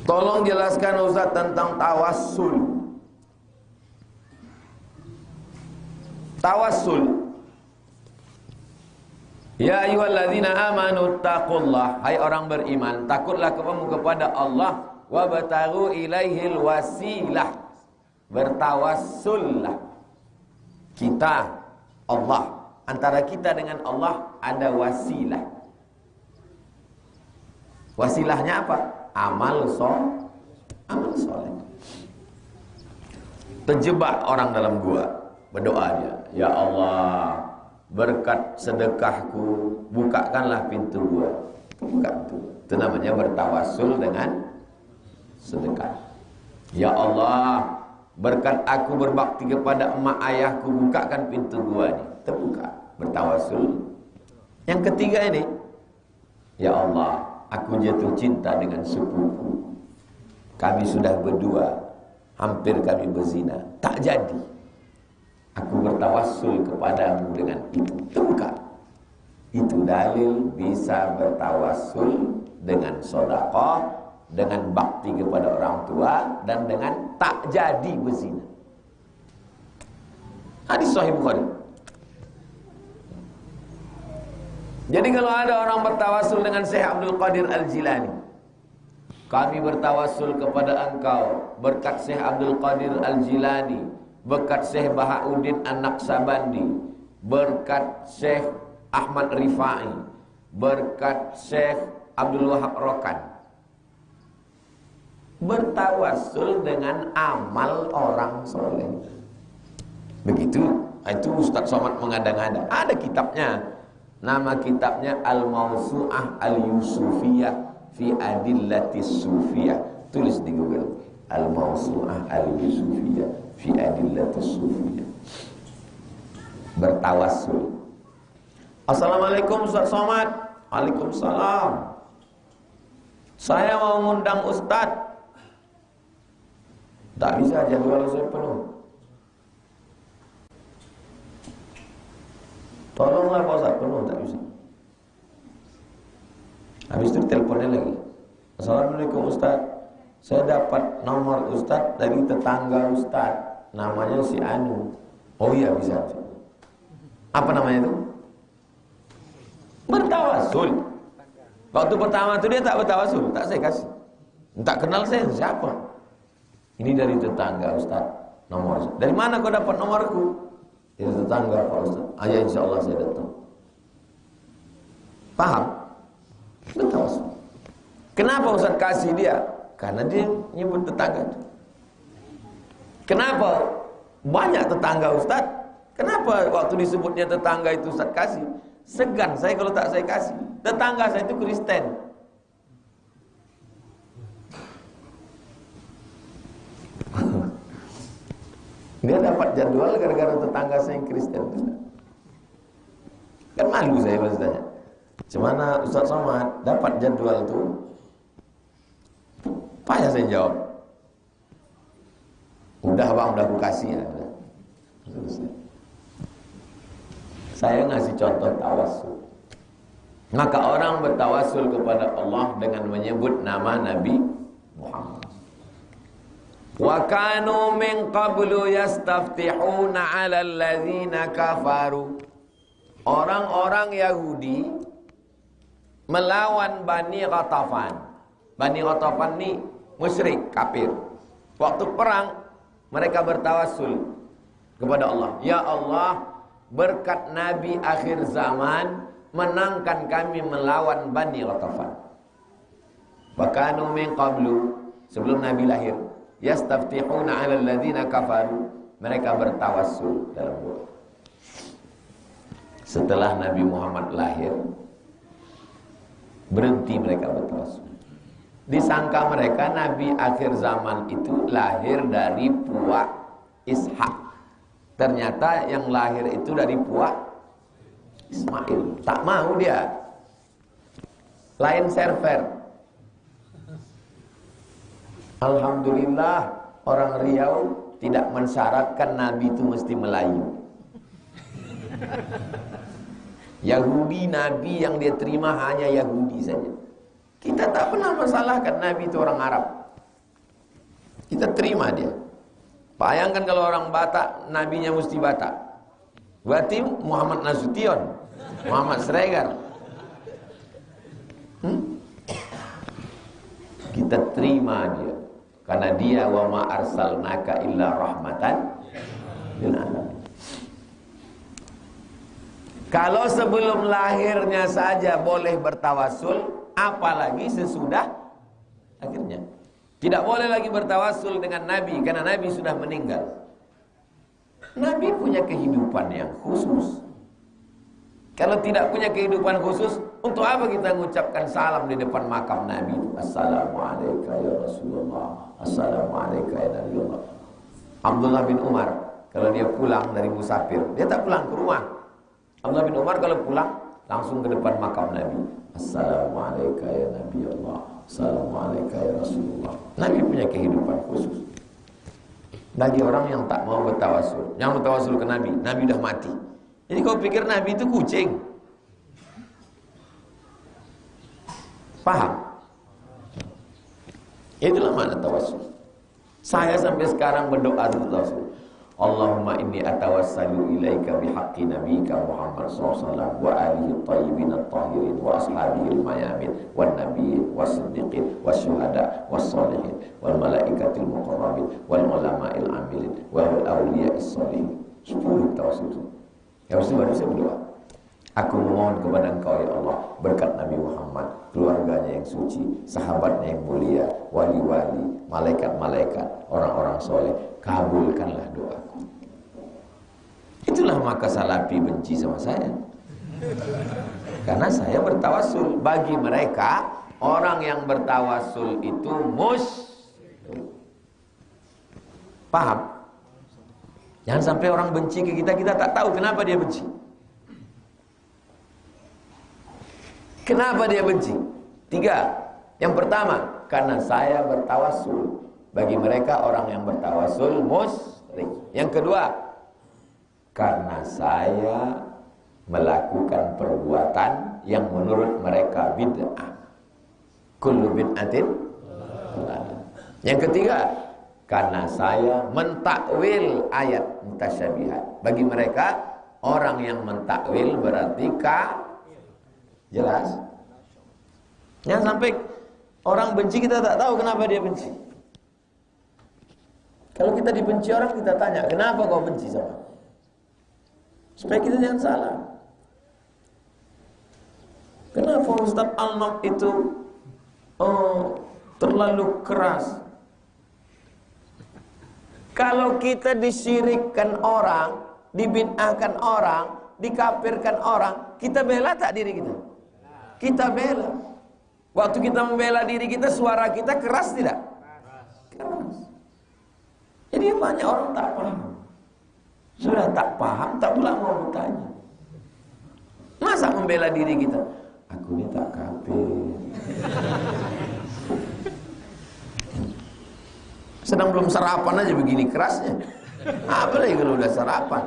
Tolong jelaskan Ustaz tentang tawassul. Tawassul. Ya ayyuhalladzina amanu taqullah, hai orang beriman, takutlah kamu kepada Allah, wabtaghu ilaihil wasilah, bertawassullah. Kita, Allah, antara kita dengan Allah ada wasilah. Wasilahnya apa? Amal soleh. Terjebak orang dalam gua, berdoa dia, ya Allah, berkat sedekahku bukakanlah pintu gua. Buka itu. Itu namanya bertawassul dengan sedekah. Ya Allah, berkat aku berbakti kepada emak ayahku, bukakan pintu gua ini. Terbuka, bertawassul. Yang ketiga ini, ya Allah, aku jatuh cinta dengan sepupu. Kami sudah berdua, hampir kami berzina, tak jadi. Aku bertawassul kepadamu dengan itu. Terbuka. Itu dalil bisa bertawassul dengan sedekah, dengan bakti kepada orang tua, dan dengan tak jadi berzina. Hadis Sahih Bukhari. Jadi kalau ada orang bertawassul dengan Syekh Abdul Qadir Al-Jilani, kami bertawassul kepada engkau berkat Syekh Abdul Qadir Al-Jilani, berkat Syekh Bahauddin An-Naqsabandi, berkat Syekh Ahmad Rifai, berkat Syekh Abdul Wahab Rokan. Bertawassul dengan amal orang soleh. Begitu. Itu Ustaz Somad mengada-ngada. Ada kitabnya. Nama kitabnya Al-Mawsu'ah Al-Yusufiyah fi Adillatis Sufiyah. Tulis di Google. Al-Mawsu'ah Al-Yusufiyah fi Adillatis Sufiyah. Bertawassul. Assalamualaikum Ustaz Somad. Waalaikumsalam. Saya mau ngundang Ustaz. Tak bisa, jadwal saya penuh. Tolonglah Pak Ustaz, penuh, tak bisa. Habis itu teleponnya lagi. Assalamualaikum Ustaz, saya dapat nomor Ustaz dari tetangga Ustaz, namanya si Anu. Oh iya, bisa. Apa namanya itu? Bertawassul. Waktu pertama itu dia tak bertawassul, tak saya kasih. Tak kenal saya, siapa? Ini dari tetangga Ustaz, nomor. Dari mana kau dapat nomorku? Dari tetangga Pak Ustaz. Ya insya Allah saya datang. Paham? Bertawassul. Kenapa Ustaz kasih dia? Karena dia nyebut tetangga. Kenapa banyak tetangga Ustaz? Kenapa waktu disebutnya tetangga itu Ustaz kasih? Segan saya kalau tak saya kasih. Tetangga saya itu Kristen. Dia dapat jadwal gara-gara tetangga saya yang Kristen. Kan malu saya maksudnya. Cemana Ustaz Somad dapat jadwal itu? Payah saya jawab. Udah bang, udah aku kasih ya. Saya ngasih contoh tawassul. Maka orang bertawassul kepada Allah dengan menyebut nama Nabi Muhammad. Wa kanu min qablu yastaftihuna 'ala alladzina kafaru. Orang-orang Yahudi melawan Bani Ghatafan. Bani Ghatafan ni musyrik, kafir. Waktu perang mereka bertawassul kepada Allah. Ya Allah, berkat Nabi akhir zaman, menangkan kami melawan Bani Ghatafan. Wa kanu min qablu, sebelum Nabi lahir, yastaftihuna 'ala alladzina kafaru, mereka bertawassul dalam doa. Setelah Nabi Muhammad lahir, berhenti mereka bertawassul. Disangka mereka Nabi akhir zaman itu lahir dari puak Ishak. Ternyata yang lahir itu dari puak Ismail. Tak mau dia. Lain server. Alhamdulillah orang Riau tidak mensyaratkan Nabi itu mesti Melayu. Yahudi, Nabi yang dia terima hanya Yahudi saja. Kita tak pernah masalahkan Nabi itu orang Arab. Kita terima dia. Bayangkan kalau orang Batak, nabinya mesti Batak. Berarti Muhammad Nasution, Muhammad Sregar. Kita terima dia. Karena dia wa ma arsalnaka illa rahmatan lil alamin. Kalau sebelum lahirnya saja boleh bertawasul, apalagi sesudah akhirnya. Tidak boleh lagi bertawasul dengan Nabi, karena Nabi sudah meninggal. Nabi punya kehidupan yang khusus. Kalau tidak punya kehidupan khusus, untuk apa kita mengucapkan salam di depan makam Nabi? Assalamualaikum ya Rasulullah, Assalamualaikum ya Nabiullah. Abdullah bin Umar, kalau dia pulang dari musafir, dia tak pulang ke rumah. Abdullah bin Umar kalau pulang, langsung ke depan makam Nabi. Assalamualaikum ya Nabiullah, Assalamualaikum ya Rasulullah. Nabi punya kehidupan khusus. Bagi orang yang tak mau bertawasul, yang bertawasul ke Nabi, Nabi udah mati. Jadi kau pikir Nabi itu kucing? Paham? Itulah makna tawasul. Saya sampai sekarang berdoa tawasul. Allahumma inni atawassalu ilaika bihaqqi nabiyyika Muhammad sallallahu alaihi wasallam wa alihi at-tayyibin at-tahirin wa ashabihi al-mayamin wan nabiyyin was-siddiqin wasyuhada was-shalihin wal malaikatil muqarrabin wal ulama'il amilin wal awliya'is shalihin. 10 tawasul. Yang baru saya berdoa. Aku memohon kepada Engkau ya Allah, berkat Nabi Muhammad, keluarganya yang suci, sahabatnya yang mulia, wali-wali, malaikat-malaikat, orang-orang soleh, kabulkanlah doaku. Itulah maka Salafi benci sama saya. Karena saya bertawasul. Bagi mereka, orang yang bertawasul itu musyrik. Paham? Jangan sampai orang benci ke kita, kita tak tahu kenapa dia benci. Kenapa dia benci? 3. Yang pertama, karena saya bertawasul. Bagi mereka orang yang bertawasul musyrik. Yang kedua, karena saya melakukan perbuatan yang menurut mereka bid'ah. Kullu bid'atin. Yang ketiga, karena saya mentakwil ayat mutasyabihat. Bagi mereka, orang yang mentakwil berarti jelas. Jangan sampai orang benci kita tak tahu kenapa dia benci. Kalau kita dibenci orang, kita tanya, kenapa kau benci sama? Supaya kita jangan salah. Kenapa Ustaz Al-Nam itu terlalu keras? Kalau kita disyirikkan orang, dibid'ahkan orang, dikafirkan orang, kita bela tak diri kita? Kita bela. Waktu kita membela diri kita, suara kita keras tidak? Keras. Jadi banyak orang tak paham. Sudah tak paham, tak pula mau bertanya. Masa membela diri kita? Aku ni tak kafir. Sedang belum sarapan aja begini kerasnya. Apalagi kalau udah sarapan.